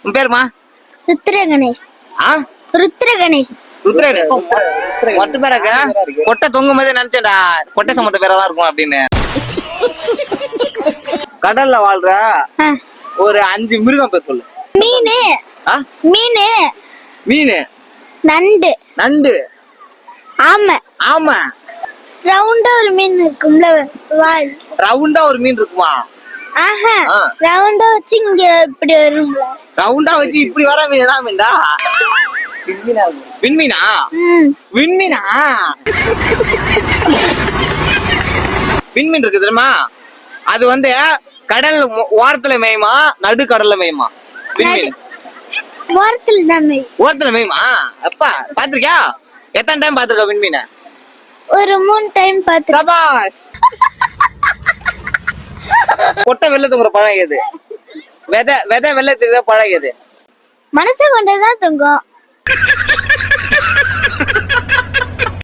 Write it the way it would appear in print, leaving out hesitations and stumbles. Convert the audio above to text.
உன் பேருமா? ருத்ர கணேஷ். ருத்ர கணேஷ். மொட்டை பேராக்க கொட்டை தொங்கும் போதே நினைச்சேன்டா கொட்டை சம்பந்த பேரா இருக்கும் அப்படின்னு. கடல்ல வாழ்ற ஒரு 5 மிருகம் பேர் சொல்லு. மீனு. மீனு. மீனு. நண்டு. நண்டு. ஆமை. ஆமை. ரவுண்டா ஒரு மீன் இருக்கும்ல வால். ரவுண்டா ஒரு மீன் இருக்குமா? ஆஹா. ரவுண்டா வச்சு இங்க இப்படி வரும்ல. ரவுண்டா வச்சு இப்படி வர மீன் என்ன மீன்டா? விண்மீனா? விண்மீனா? விண்மீன் இருக்கு தெரியுமா? அது வந்து கடல் ஓரத்துல மேயுமா நடு கடல்ல மேயுமா? விண்மீன் ஓரத்துல தான் மேயும். ஓரத்துல மேயுமா? அப்பா பாத்திருக்கியா? எத்தனை டைம் பாத்திருக்க விண்மீன? ஒரு 3 டைம் பாத்து. சபாஷ். கொட்டை வெள்ளத்துக்குற பழம் எது? விதை வெள்ளத்துக்கு பழம் எது? மனசு கொண்டதான் தொங்கும்.